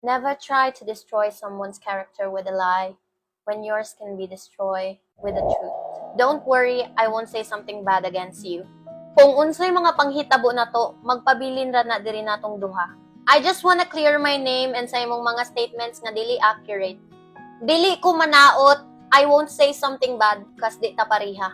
Never try to destroy someone's character with a lie when yours can be destroyed with the truth. Don't worry, I won't say something bad against you. Kung unsay mga panghitabo na to, magpabilin ra na diri natong duha. I just wanna clear my name and sa imong mga statements nga dili accurate. Dili ko manaot, I won't say something bad kas di ta pareha.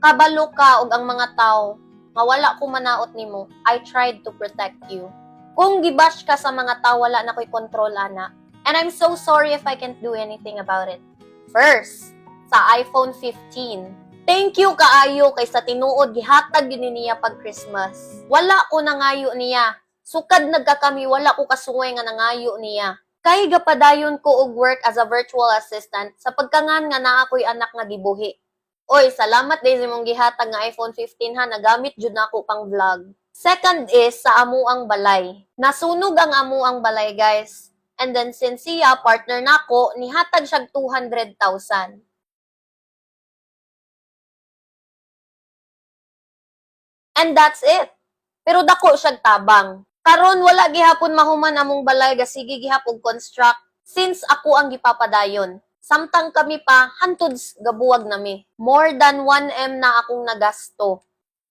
Kabalo ka og ang mga tao nga wala ko manaot nimo. I tried to protect you. Kung gibash ka sa mga tao, wala na ko'y kontrol, ana. And I'm so sorry if I can't do anything about it. First, sa iPhone 15. Thank you kaayo kay sa tinuod gihatag yun niya pag Christmas. Wala ko nangayo niya. Sukad nagkakami, wala ko kasuway nga nangayo niya. Kay gapadayon ko og work as a virtual assistant sa pagkangan nga naa ko'y anak nga gibuhi. Oy, salamat din sa mong gihatag nga iPhone 15 ha, nagamit jud nako pang vlog. Second is sa amuang balay. Nasunog ang amuang balay, guys. And then since siya partner nako, nihatag siya 200,000. And that's it. Pero dako siya tabang. Karon wala gihapon mahuman among balay ga sige gihapon construct since ako ang gipapadayon. Samtang kami pa, hantuds gabuwag nami. More than 1M na akong nagasto.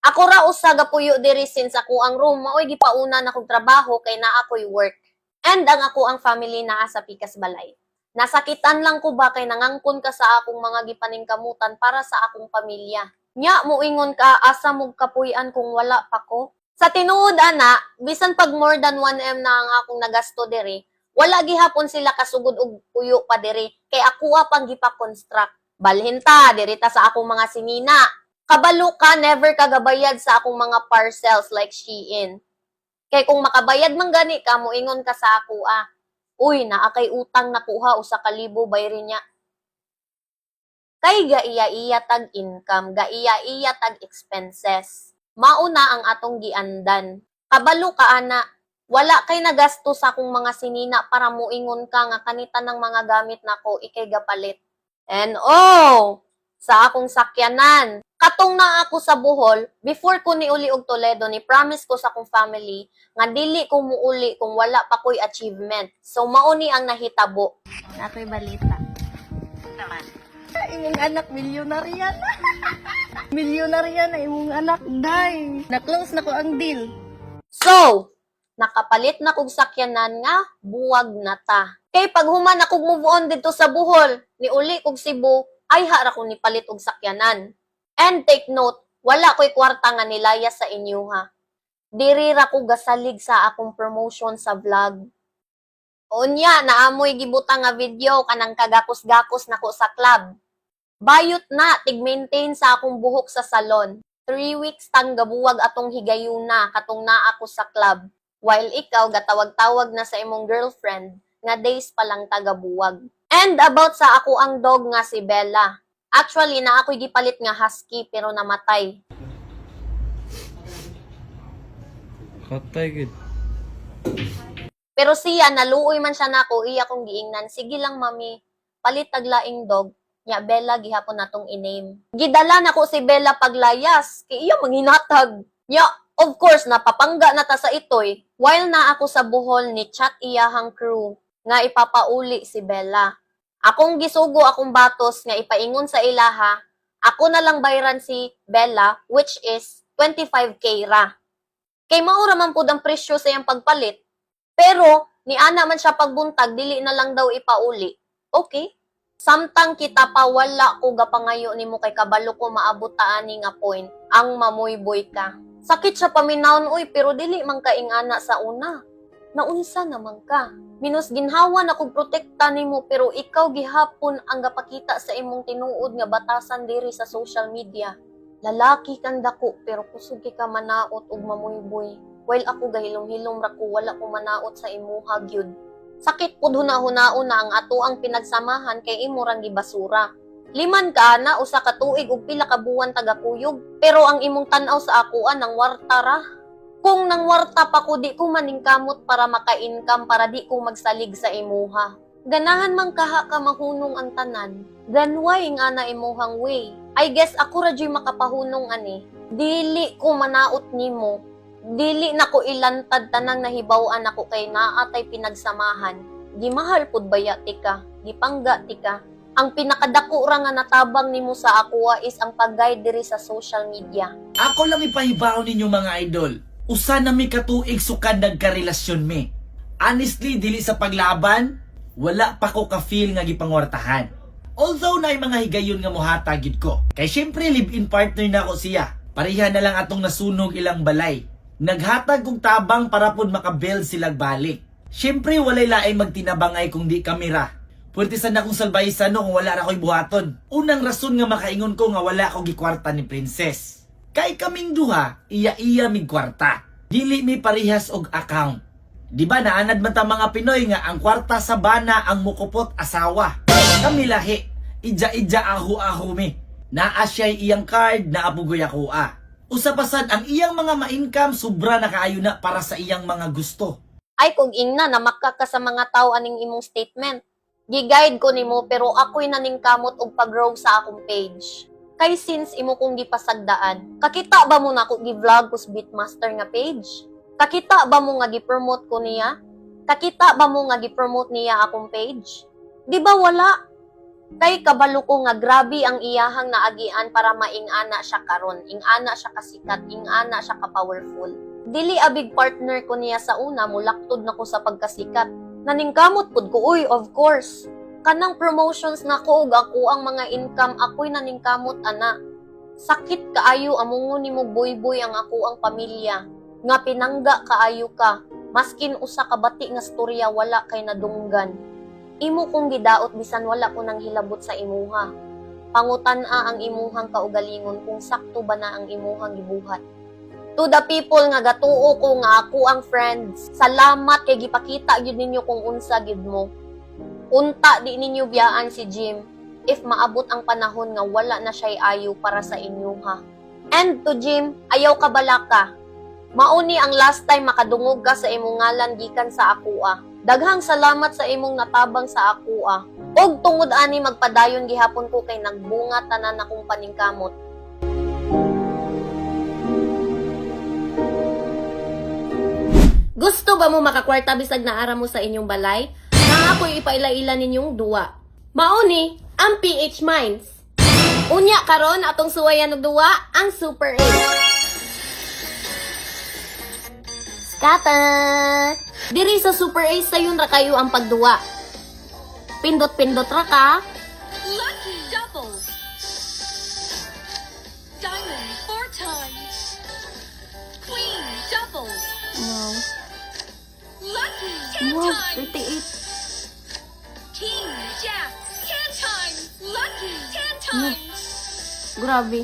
Ako ra usa gapuyo diri since ako ang room, maoy gipauna na kong trabaho kay naa ako'y work. And ang ako ang family naa sa Pikas Balay. Nasakitan lang ko ba kay nangangkon ka sa akong mga gipaningkamutan para sa akong pamilya. Nya, muingon ka, asa mong kapuy-an kung wala pa ko? Sa tinuod, ana, bisan pag more than 1M na ang akong nagasto diri, wala gihapon sila kasugod og puyo pa diri kay ako pang gipa-construct. Balhin ta diri ta sa akong mga sinina. Kabalo ka, never ka gabayad sa akong mga parcels like Shein. Kay kung makabayad man gani ka, moingon ka sa ako uy, naa kay utang nakuha usa ka libo bayri niya. Kay gaiya-iya tag income, gaiya-iya tag expenses. Mauna ang atong giandan. Kabalo ka ana, wala kay nagasto sa akong mga sinina para muingon ka nga kanita ng mga gamit nako ikay gapalit. And sa akong sakyanan. Katong na ako sa Bohol, before ko niuli og Toledo, ni promise ko sa akong family nga dili ko muuli kung wala pa ko'y achievement. So mauni ang nahitabo. Ako'y balita. Imong anak milyonarya na. Milyonarya na imong anak, day. Na-close na ko ang deal. So, nakapalit na kog sakyanan nga buwag na ta. Kay pag human akong move on dito sa Bohol, niuli kog Cebu, ay hara ko ni palit og sakyanan. And take note, wala ko'y kwarta nga nilaya sa inyo ha. Diri ra ko gasalig sa akong promotion sa vlog. Unya, naamoy gibutang nga video kanang kagakos-gakos nako sa club. Bayot na, tig-maintain sa akong buhok sa salon. 3 weeks tang gabuwag atong higayuna katong naa ako sa club. While ikaw gatawag-tawag na sa imong girlfriend nga days pa lang tagabuwag. And about sa ako ang dog nga si Bella. Actually, na ako'y gipalit nga husky pero namatay. Katay gid. Pero siya, naluoy man siya nako, iya kong giingnan. Sige lang, mami, palit taglaing dog. Nya, Bella, gihapon natong i-name. Gidala nako si Bella paglayas, kay iya manghinatag. Nya, of course, napapangga na ta sa itoy. While na ako sa Bohol, ni chat iyahang crew nga ipapauli si Bella. Akong gisugo akong batos nga ipaingon sa ilaha, ako na lang bayran si Bella, which is 25K ra. Kay maura man pud ang presyo sa iyang pagpalit, pero ni ana man siya pagbuntag, dili na lang daw ipauli. Okay? Samtang kita pa wala ko gapangayo nimo kay kabalo ko maabot ta ani nga point, ang mamuyboy ka. Sakit siya paminawon uy, pero dili man ka ingana sa una. Naunsa naman ka. Minus ginhawa na kog protekta nimo pero ikaw gihapon ang gapakita sa imong tinuod nga batasan diri sa social media. Lalaki kang dako pero kusog ka manaot og mamuyboy. While ako gahilom-hilom ra ko wala ko manaot sa imuha gyud. Sakit pud huna-hunaon na ang ato ang pinagsamahan kay imo rang gibasura. Liman ka na usa ka tuig ug pila ka buwan tagakuyog pero ang imong tan-aw sa akoan nang warta ra. Kung nang warta pa ko, di ko maningkamot para maka-income para di ko magsalig sa imuha. Ganahan man kaha ka mahunong ang tanan. Then why nga na imuhang way? I guess ako radyo'y makapahunong ani. Dili ko manaot nimo. Dili na ko ilantad tanang nahibaw-an ako kay naatay pinagsamahan. Gimahal pud baya tika, gipangga tika. Ang pinakadako ra nga natabang nimo sa ako is ang pag-guide diri sa social media. Ako lang ipahibaon ninyo mga idol. Usa na mi katuig sukad nagkarelasyon mi. Honestly, dili sa paglaban, wala pa ko ka-feel nga gipangwartahan. Although naay mga higayon nga mohatag gid ko. Kay syempre live-in partner na ako siya. Pareha na lang atong nasunog ilang balay. Naghatag kong tabang para pud makabuild silang balik. Syempre walay laay magtinabangay kung di kamera. Pwede sana akong salbahisan no kung wala na ko'y buhaton. Unang rason nga makaingon ko nga wala akong gikwarta ni Princess. Kay kaming duha, iya-iya mig kwarta. Dili mi parehas og account. Di ba naanad man ta mga Pinoy nga ang kwarta sa bana ang mukupot asawa. Kami lahi, idya-idya ahu-ahu mi. Naa siya'y iyang card na apugoy ako Usapasan ang iyang mga ma-income sobra na kaayo na para sa iyang mga gusto. Ay kung ingna na makaka sa mga tao aning imong statement. Gi-guide ko nimo pero ako'y naningkamot og pag-grow sa akong page. Kay since imo kong gipasagdaan, kakita ba mo na ako gi-vlog ko sa Beatmaster nga page? Kakita ba mo nga gi-promote ko niya? Kakita ba mo nga gi-promote niya akong page? Di ba wala? Kay kabalo ko nga grabe ang iyahang naagian para maing-ana siya karon, ing-ana siya kasikat, ing-ana siya ka-powerful. Dili abig partner ko niya sa una, mulaktod na ko sa pagkasikat. Naningkamot pud ko, uy, of course. Kanang promotions na ko ug ako ang mga income, ako'y naningkamot ana. Sakit kaayo amungon nimo boy-boy ang ako ang pamilya. Nga pinangga kaayo ka. Maskin usa ka bati nga storya wala kay nadunggan. Imo kong gidaot bisan wala ko nang hilabot sa imuha. Pangutan-a ang imuhang kaugalingon kung sakto ba na ang imuhang gibuhat. To the people nga gatuo ko nga ako ang friends, salamat kay gipakita gyud ninyo kung unsa gyud mo. Unta di ninyo biyaan si Jim if maabot ang panahon nga wala na siya'y ayo para sa inyo ha. And to Jim, ayaw ka balaka. Mauni ang last time makadungog ka sa imong ngalan gikan sa ako Daghang salamat sa imong natabang sa ako Og tungod ani magpadayon gihapon ko kay nagbunga tanan akong paningkamot. Gusto ba mo makakwarta bisag naara mo sa inyong balay? Na ako'y ipaila-ila ninyong duwa. Mauni, ang PH Minds. Unya karon atong suwayan og duwa, ang Super 8. Scatter! Diri sa Super 8 sayon ra kayo ang pagduwa. Pindot-pindot ra ka. Lucky double. Diamond 4 times. Queen double. Wow. Lucky 10 Wow, times. 38. King Jack 10 times. Lucky 10 times. Grabe.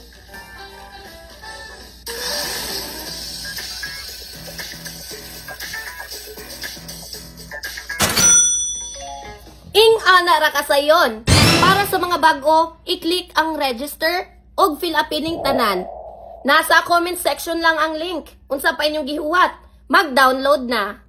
Ing-ana ra ka sayon. Para sa mga bago, i-click ang register o fill upin tanan. Nasa comment section lang ang link. Unsa pa inyong gihuwat, mag-download na.